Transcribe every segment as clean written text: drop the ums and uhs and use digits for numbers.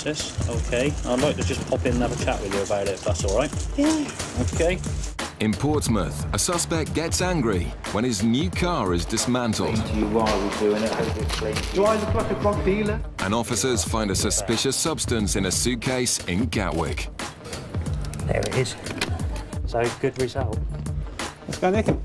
process. Okay, I'd like to just pop in and have a chat with you about it, if that's all right. Yeah. Okay. In Portsmouth, a suspect gets angry when his new car is dismantled. To you while we're doing it, hope it's clean. Do I look like a drug dealer? And officers find a suspicious substance in a suitcase in Gatwick. There it is. So, good result. Let's go nick him.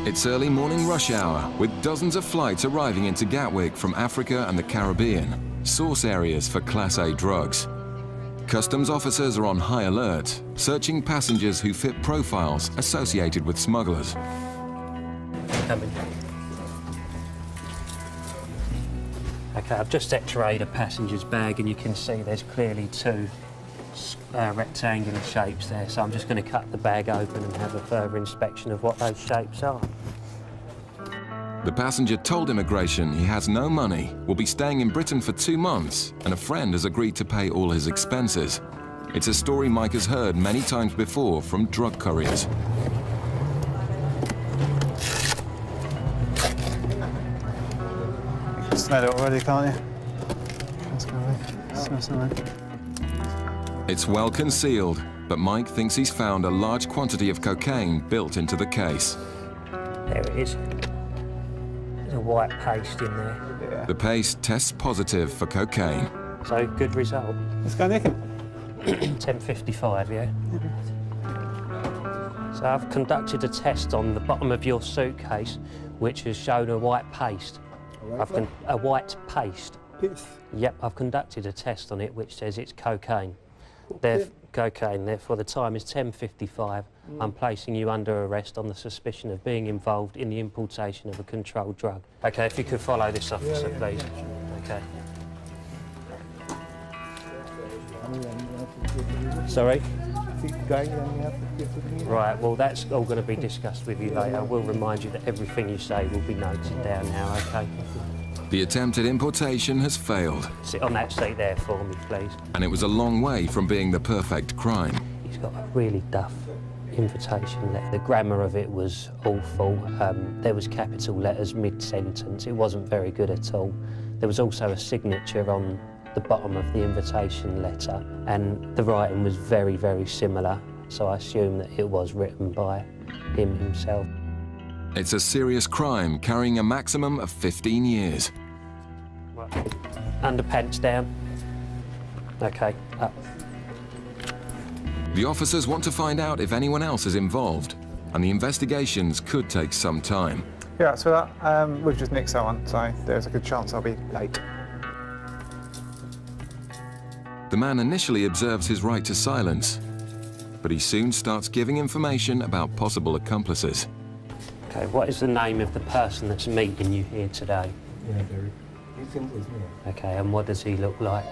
It's early morning rush hour, with dozens of flights arriving into Gatwick from Africa and the Caribbean, source areas for Class A drugs. Customs officers are on high alert, searching passengers who fit profiles associated with smugglers. Coming. Okay, I've just x-rayed a passenger's bag and you can see there's clearly two rectangular shapes there, so I'm just going to cut the bag open and have a further inspection of what those shapes are. The passenger told immigration he has no money, will be staying in Britain for 2 months, and a friend has agreed to pay all his expenses. It's a story Mike has heard many times before from drug couriers. You can smell it already, can't you? Let's go away. Smells alright. It's well concealed, but Mike thinks he's found a large quantity of cocaine built into the case. There it is. There's a white paste in there. Yeah. The paste tests positive for cocaine. So, good result. Let's go nick him. 10.55, yeah? So I've conducted a test on the bottom of your suitcase, which has shown a white paste. A white paste. Yes. Yep, I've conducted a test on it which says it's cocaine. Therefore the time is 10.55. I'm placing you under arrest on the suspicion of being involved in the importation of a controlled drug. OK, if you could follow this officer, please. OK. Sorry? Right, well, that's all going to be discussed with you later. I will remind you that everything you say will be noted down now, OK? The attempted importation has failed. Sit on that seat there for me, please. And it was a long way from being the perfect crime. He's got a really duff invitation letter. The grammar of it was awful. There was capital letters mid-sentence. It wasn't very good at all. There was also a signature on the bottom of the invitation letter, and the writing was very, very similar, so I assume that it was written by him himself. It's a serious crime carrying a maximum of 15 years. Right. Underpants down. OK, up. The officers want to find out if anyone else is involved, and the investigations could take some time. Yeah, so that, we've just nicked someone, so there's a good chance I'll be late. The man initially observes his right to silence, but he soon starts giving information about possible accomplices. OK, what is the name of the person that's meeting you here today? OK, and what does he look like?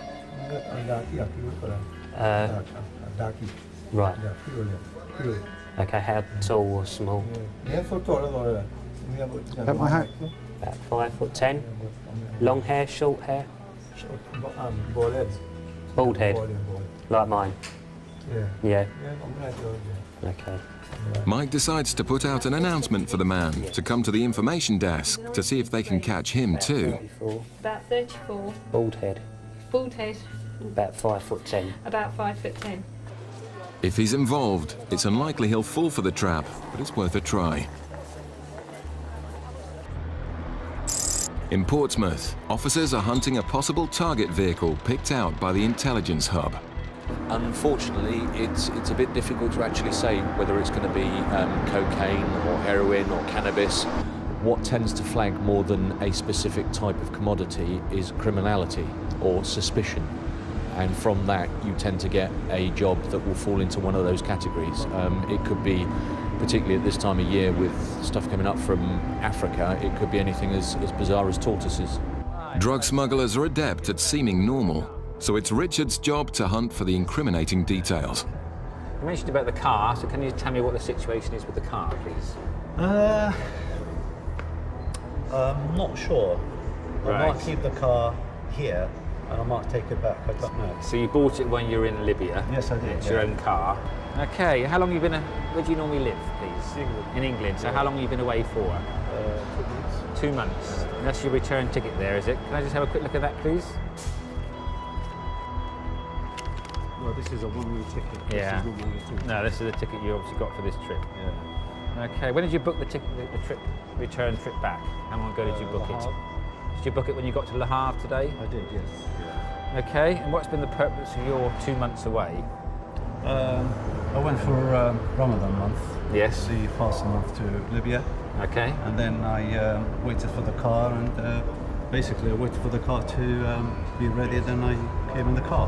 Right. OK, how tall or small? At my height? About 5'10". Long hair, short hair? Bald head, like mine? Yeah. OK. Mike decides to put out an announcement for the man to come to the information desk to see if they can catch him too. About 34. Bald head. Bald head. About 5'10". About 5'10". If he's involved, it's unlikely he'll fall for the trap, but it's worth a try. In Portsmouth, officers are hunting a possible target vehicle picked out by the intelligence hub. Unfortunately, it's a bit difficult to actually say whether it's going to be cocaine or heroin or cannabis. What tends to flag more than a specific type of commodity is criminality or suspicion. And from that, you tend to get a job that will fall into one of those categories. It could be, particularly at this time of year with stuff coming up from Africa, it could be anything as bizarre as tortoises. Drug smugglers are adept at seeming normal, so it's Richard's job to hunt for the incriminating details. You mentioned about the car, so can you tell me what the situation is with the car, please? I'm not sure. I might keep the car here and I might take it back. I don't know. So you bought it when you were in Libya? Yes, I did. It's your own car. Okay, how long have you been, where do you normally live, please? England. In England. So how long have you been away for? 2 months. 2 months. And that's your return ticket there, is it? Can I just have a quick look at that, please? No, this is a one-way ticket. Yeah. This is not one-way ticket. No, this is the ticket you obviously got for this trip. Yeah. Okay, when did you book the ticket, the trip, return trip back? How long ago did you book Le it? Havre. Did you book it when you got to Le Havre today? I did, yes. Yeah. Okay, and what's been the purpose of your 2 months away? I went for Ramadan month. Yes. The fasting month to Libya. Okay. And then I waited for the car, and basically I waited for the car to be ready, then I came in the car.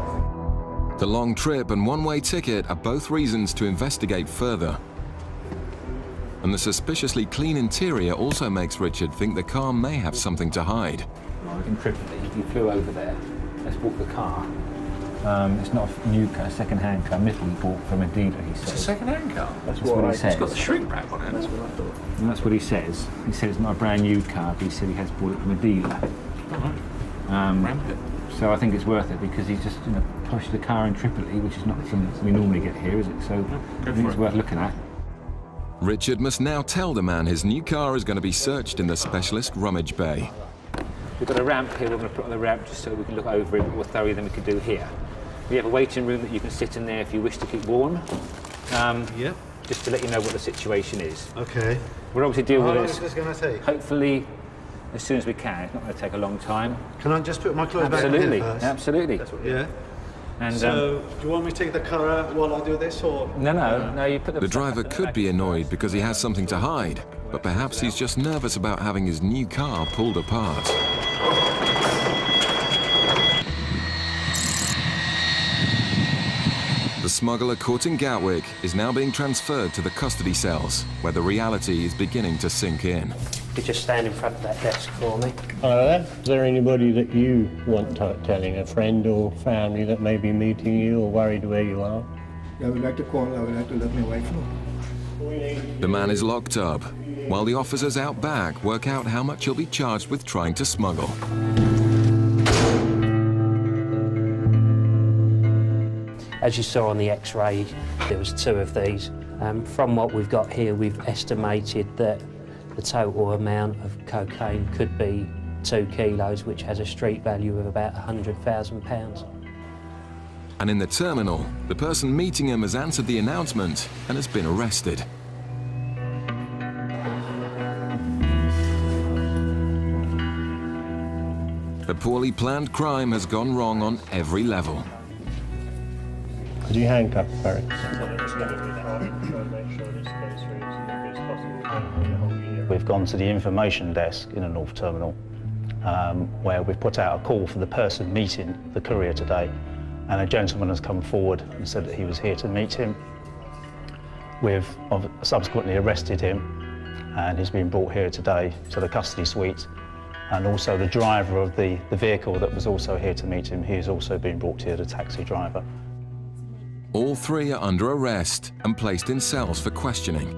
The long trip and one-way ticket are both reasons to investigate further. And the suspiciously clean interior also makes Richard think the car may have something to hide. In Tripoli, you flew over there. Let's walk the car. It's not a new car, second-hand car. Admittedly bought from a dealer, he says. It's a second-hand car. That's what he says. It's got the shrink wrap on it. That's what I thought. And that's what he says. He said it's not a brand new car, but he said he has bought it from a dealer. Rampant. So I think it's worth it because he's just pushed the car in Tripoli, which is not something we normally get here, is it? So I think it's worth looking at. Richard must now tell the man his new car is going to be searched in the specialist rummage bay. We've got a ramp here, we're going to put on the ramp just so we can look over it more thoroughly than we could do here. We have a waiting room that you can sit in there if you wish to keep warm. Yep. Just to let you know what the situation is. Okay. We'll obviously deal How with long this. is this going to take? Hopefully, as soon as we can. It's not going to take a long time. Can I just put my clothes Absolutely, back in here first? absolutely. Yeah. And So, do you want me to take the car out while I do this, or? no, you put The driver could be annoyed because he has something to hide, but perhaps he's just nervous about having his new car pulled apart. The smuggler caught in Gatwick is now being transferred to the custody cells, where the reality is beginning to sink in. You just stand in front of that desk for me. Hello there. Is there anybody that you want telling, a friend or family that may be meeting you or worried where you are? I would like to call, I would like to let my wife know. The man is locked up, while the officers out back work out how much he'll be charged with trying to smuggle. As you saw on the X-ray, there was 2 of these. From what we've got here, we've estimated that the total amount of cocaine could be 2 kilos, which has a street value of about £100,000. And in the terminal, the person meeting him has answered the announcement and has been arrested. A poorly planned crime has gone wrong on every level. Could you handcuff Barry? We've gone to the information desk in the North Terminal, where we've put out a call for the person meeting the courier today, and a gentleman has come forward and said that he was here to meet him. We've subsequently arrested him, and he's been brought here today to the custody suite, and also the driver of the vehicle that was also here to meet him, he has also been brought here, the taxi driver. All 3 are under arrest and placed in cells for questioning.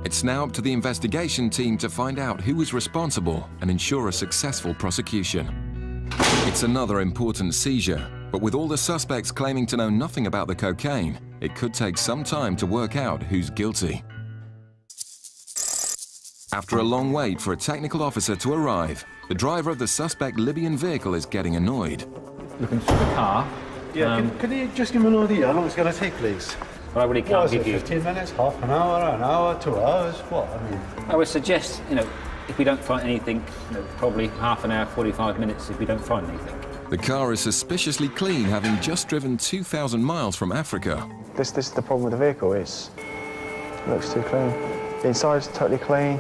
It's now up to the investigation team to find out who was responsible and ensure a successful prosecution. It's another important seizure, but with all the suspects claiming to know nothing about the cocaine, it could take some time to work out who's guilty. After a long wait for a technical officer to arrive, the driver of the suspect Libyan vehicle is getting annoyed. Looking through the car. Yeah, can you just give me an idea how long it's going to take, please? Well, I really can't give you 15 minutes, half an hour, 2 hours, what? I mean, I would suggest, if we don't find anything, probably half an hour, 45 minutes if we don't find anything. The car is suspiciously clean, having just driven 2,000 miles from Africa. This is the problem with the vehicle, it looks too clean. The inside's totally clean.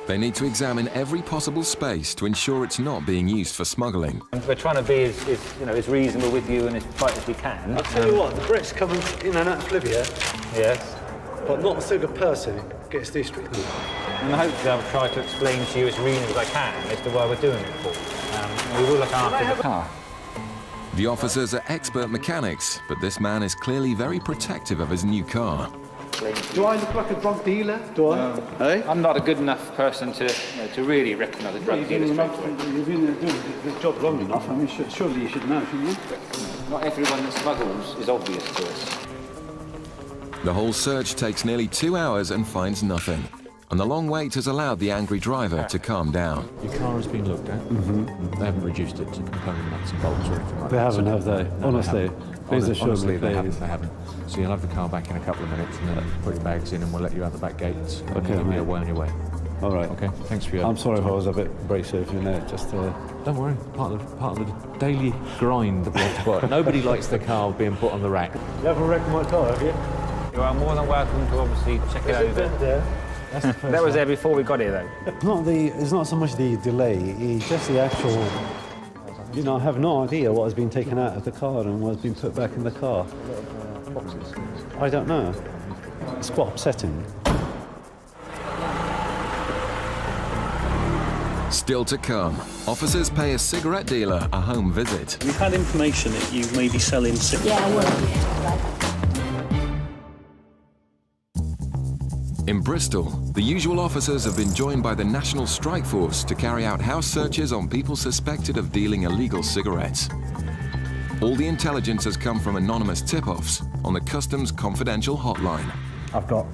They need to examine every possible space to ensure it's not being used for smuggling. And we're trying to be as reasonable with you and as polite as we can. I'll tell you what, the Brits coming in and out of Libya, Yes. but not a single person gets these treatment. And hopefully I'll try to explain to you as reasonable as I can as to why we're doing it for. And we will look after the car. The officers are expert mechanics, but this man is clearly very protective of his new car. clean. Do I look like a drug dealer? Do I? Hey? I'm not a good enough person to, to really recognise a drug dealer straight away. You've been doing the job long enough. I mean, surely you should know, shouldn't you? Not everyone that smuggles is obvious to us. The whole search takes nearly 2 hours and finds nothing. And the long wait has allowed the angry driver to calm down. Your car has been looked at. They haven't reduced it to component nuts and bolts or anything like They that. haven't, have they? No, Honestly, please assure honestly, me, they please. haven't. So you'll have the car back in a couple of minutes and then put your bags in and we'll let you out the back gates. And Okay, you'll be mate. away on your way. All right. Okay, thanks for your I'm sorry if I time. was a bit abrasive, just Don't worry, part of the daily grind that we have to put. Nobody likes their car being put on the rack. You haven't wrecked my car, have you? You are more than welcome to obviously check it over. there? That's the first That was there before we got here, though. It's not so much the delay, it's just the actual... I have no idea what has been taken out of the car and what has been put back in the car. I don't know. It's quite upsetting. Still to come, officers pay a cigarette dealer a home visit. We've had information that you may be selling cigarettes. Yeah, I will. In Bristol, the usual officers have been joined by the National Strike Force to carry out house searches on people suspected of dealing illegal cigarettes. All the intelligence has come from anonymous tip-offs on the Customs confidential hotline. I've got,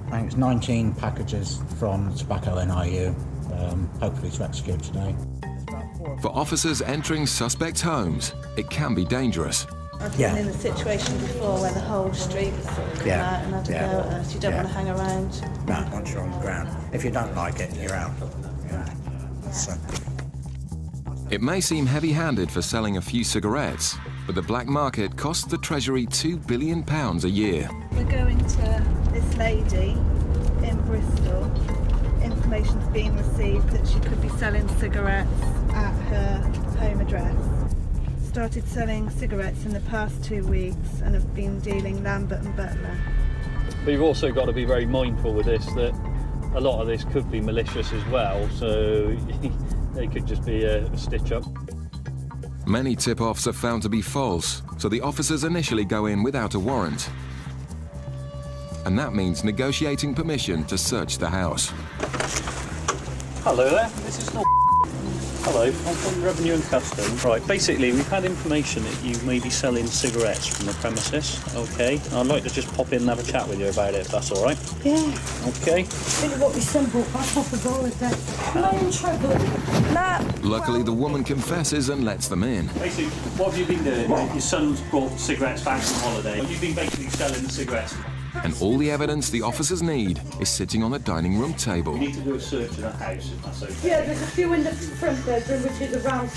I think it's 19 packages from Tobacco NIU, hopefully to execute today. For officers entering suspects' homes, it can be dangerous. I've been in a situation before where the whole street was sort of come out and had to go at us. You don't want to hang around. No, once you're on the ground. If you don't like it, you're out. So. It may seem heavy-handed for selling a few cigarettes, but the black market costs the Treasury £2 billion a year. We're going to this lady in Bristol. Information's been received that she could be selling cigarettes at her home address. Started selling cigarettes in the past 2 weeks and have been dealing Lambert and Butler. But you've also got to be very mindful with this that a lot of this could be malicious as well, so they could just be a stitch-up. Many tip-offs are found to be false, so the officers initially go in without a warrant. And that means negotiating permission to search the house. Hello there, this is not... Hello, I'm from Revenue and Customs. Right, basically we've had information that you may be selling cigarettes from the premises, okay? I'd like to just pop in and have a chat with you about it, if that's all right. Yeah. Okay. Think of what we stumbled back off of all of that. Am I in trouble? No. Luckily, the woman confesses and lets them in. Basically, what have you been doing? Your son's brought cigarettes back from holiday. You've been basically selling the cigarettes. And all the evidence the officers need is sitting on the dining room table. We need to do a search of the house, if that's okay. Yeah, there's a few in the front bedroom, which is around.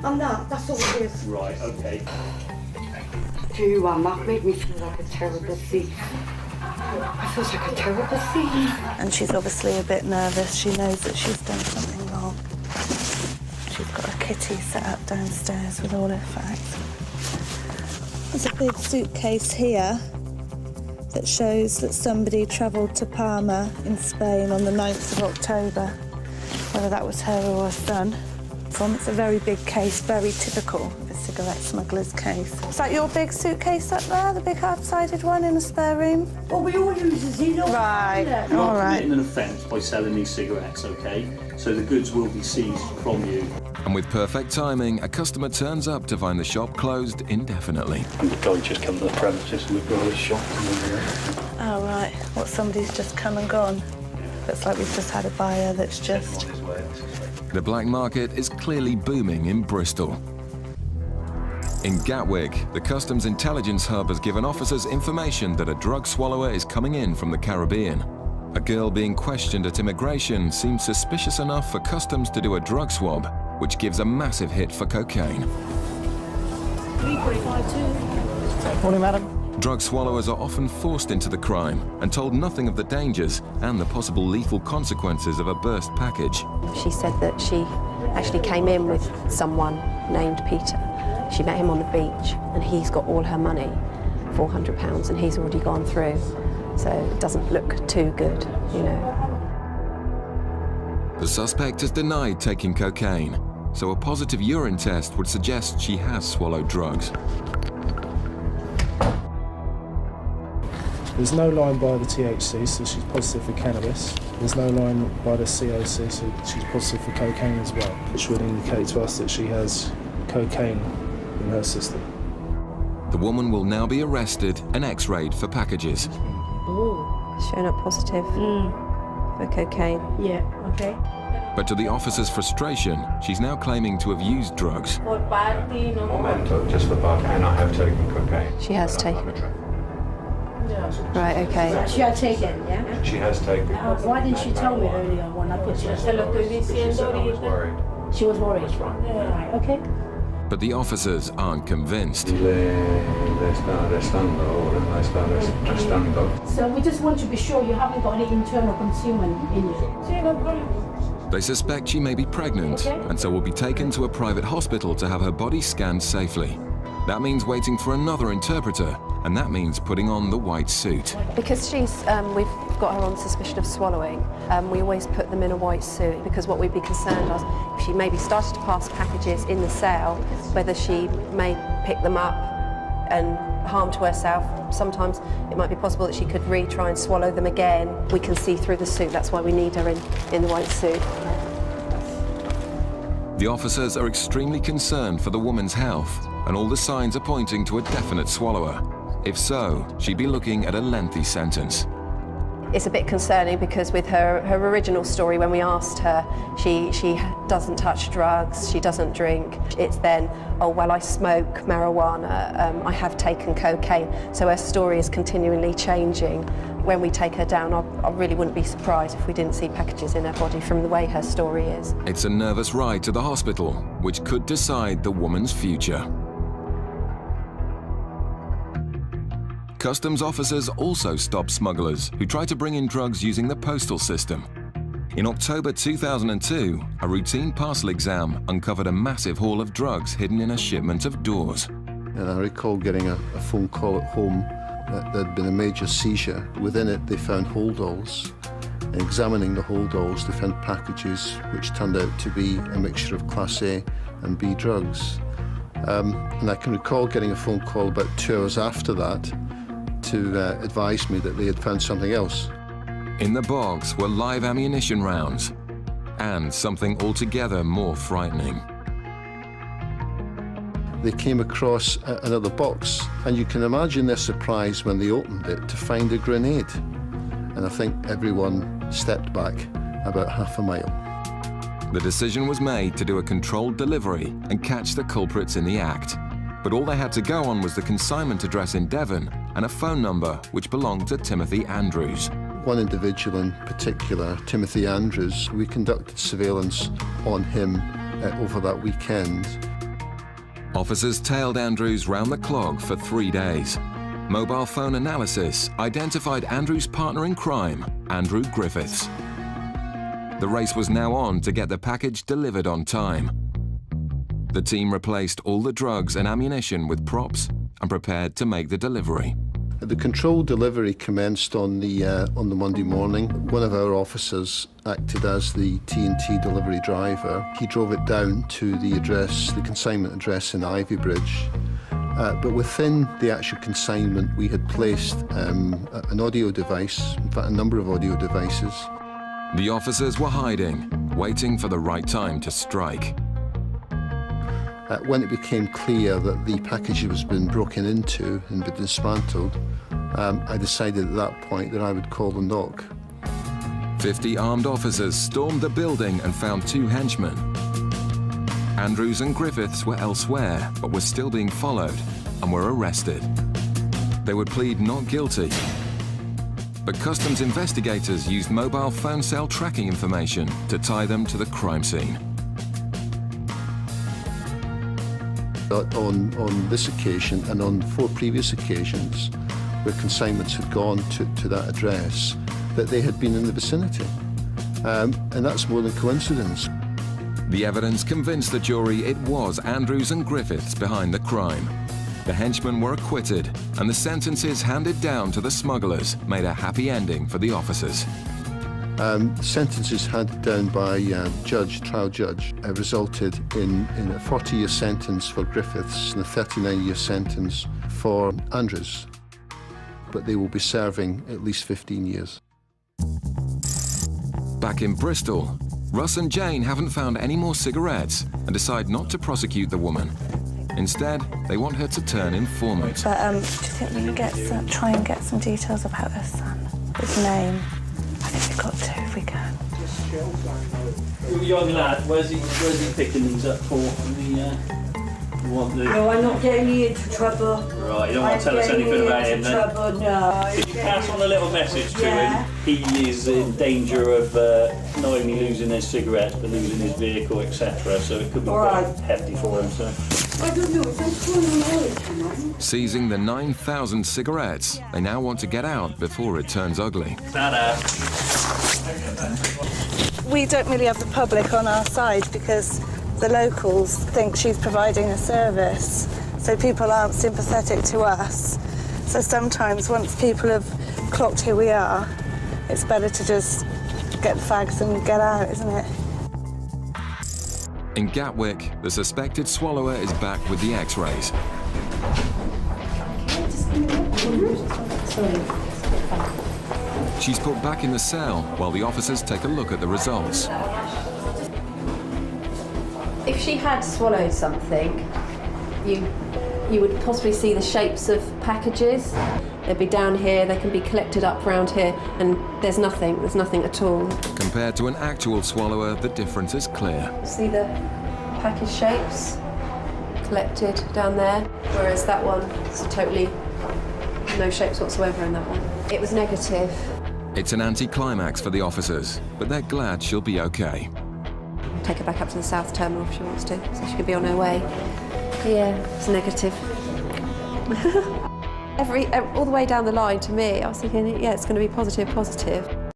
And that's all it is. Right, okay. That made me feel like a terrible thief. I feel like a terrible thief. And she's obviously a bit nervous. She knows that she's done something wrong. She's got a kitty set up downstairs with all her facts. There's a big suitcase here that shows that somebody travelled to Palma in Spain on the 9th of October. Whether that was her or her son. It's a very big case, very typical of a cigarette smuggler's case. Is that your big suitcase up there, the big half-sided one in the spare room? Well, we all use a Zeno. Right, You all are right. committing an offence by selling these cigarettes, okay? So the goods will be seized from you. And with perfect timing, a customer turns up to find the shop closed indefinitely. And the guy just come to the premises and we've got his shop. Oh, right. What, somebody's just come and gone? Looks like we've just had a buyer that's just... The black market is clearly booming in Bristol. In Gatwick, the Customs Intelligence Hub has given officers information that a drug swallower is coming in from the Caribbean. A girl being questioned at immigration seems suspicious enough for Customs to do a drug swab, which gives a massive hit for cocaine. 3.52. Morning, madam. Drug swallowers are often forced into the crime and told nothing of the dangers and the possible lethal consequences of a burst package. She said that she actually came in with someone named Peter. She met him on the beach and he's got all her money, £400, and he's already gone through. So it doesn't look too good, you know. The suspect has denied taking cocaine, so a positive urine test would suggest she has swallowed drugs. There's no line by the THC, so she's positive for cannabis. There's no line by the COC, so she's positive for cocaine as well, which would indicate to us that she has cocaine in her system. The woman will now be arrested and x-rayed for packages. Showing up positive for cocaine. Yeah, okay. But to the officer's frustration, she's now claiming to have used drugs. Momento, just for cocaine, I have taken cocaine. She has taken. Right, okay. She had taken, yeah? She has taken. Why didn't she tell me earlier when I put her? She said I was worried. She was worried. Right, okay. But the officers aren't convinced. Le está arrestando, ahora la está arrestando. So we just want to be sure you haven't got any internal concealment in you. They suspect she may be pregnant, and so will be taken to a private hospital to have her body scanned safely. That means waiting for another interpreter, and that means putting on the white suit. Because we've got her on suspicion of swallowing, we always put them in a white suit, because what we'd be concerned of, if she maybe started to pass packages in the cell, whether she may pick them up and harm to herself. Sometimes it might be possible that she could retry and swallow them again. We can see through the suit, that's why we need her in the white suit. The officers are extremely concerned for the woman's health, and all the signs are pointing to a definite swallower. If so, she'd be looking at a lengthy sentence. It's a bit concerning because with her original story, when we asked her, she doesn't touch drugs, she doesn't drink. It's then, oh, well, I smoke marijuana, I have taken cocaine. So her story is continually changing. When we take her down, I really wouldn't be surprised if we didn't see packages in her body from the way her story is. It's a nervous ride to the hospital, which could decide the woman's future. Customs officers also stopped smugglers who tried to bring in drugs using the postal system. In October 2002, a routine parcel exam uncovered a massive haul of drugs hidden in a shipment of doors. And I recall getting a phone call at home that there'd been a major seizure. Within it, they found holdalls. And examining the holdalls, they found packages which turned out to be a mixture of Class A and B drugs. And I can recall getting a phone call about 2 hours after that to advise me that they had found something else. In the box were live ammunition rounds and something altogether more frightening. They came across another box, and you can imagine their surprise when they opened it to find a grenade. And I think everyone stepped back about half a mile. The decision was made to do a controlled delivery and catch the culprits in the act. But all they had to go on was the consignment address in Devon and a phone number which belonged to Timothy Andrews. One individual in particular, Timothy Andrews, we conducted surveillance on him over that weekend. Officers tailed Andrews round the clock for 3 days. Mobile phone analysis identified Andrews' partner in crime, Andrew Griffiths. The race was now on to get the package delivered on time. The team replaced all the drugs and ammunition with props and prepared to make the delivery. The controlled delivery commenced on the Monday morning. One of our officers acted as the T&T delivery driver. He drove it down to the address, the consignment address in Ivybridge. But within the actual consignment, we had placed an audio device, in fact, a number of audio devices. The officers were hiding, waiting for the right time to strike. When it became clear that the package was been broken into and been dismantled, I decided at that point that I would call the knock. 50 armed officers stormed the building and found 2 henchmen. Andrews and Griffiths were elsewhere, but were still being followed and were arrested. They would plead not guilty. But customs investigators used mobile phone cell tracking information to tie them to the crime scene. On this occasion and on 4 previous occasions where consignments had gone to that address, that they had been in the vicinity. And that's more than coincidence. The evidence convinced the jury it was Andrews and Griffiths behind the crime. The henchmen were acquitted, and the sentences handed down to the smugglers made a happy ending for the officers. Sentences handed down by trial judge, resulted in a 40-year sentence for Griffiths and a 39-year sentence for Andrews. but they will be serving at least 15 years. Back in Bristol, Russ and Jane haven't found any more cigarettes and decide not to prosecute the woman. Instead, they want her to turn informant. But do you think we can try and get some details about her son? His name? I think we've got to if we can. Young lad, where's he picking these up for? No, I'm not getting you into trouble. Right, you don't want to tell us anything about him then? Trouble, no. If you pass on a little message to him, he is in danger of not only losing his cigarettes but losing his vehicle, etc. So it could be quite hefty for him. So. I don't know, it's on. Seizing the 9,000 cigarettes, they now want to get out before it turns ugly. Ta-da. We don't really have the public on our side because the locals think she's providing a service, so people aren't sympathetic to us. So sometimes once people have clocked who we are, it's better to just get the fags and get out, isn't it? In Gatwick, the suspected swallower is back with the X-rays. She's put back in the cell while the officers take a look at the results. If she had swallowed something, you would possibly see the shapes of packages. They'd be down here, they can be collected up around here, and there's nothing at all. Compared to an actual swallower, the difference is clear. See the package shapes collected down there, whereas that one is totally no shapes whatsoever in that one. It was negative. It's an anticlimax for the officers, but they're glad she'll be okay. Take her back up to the south terminal if she wants to, so she could be on her way. Yeah, it's negative. All the way down the line to me, I was thinking, yeah, it's going to be positive.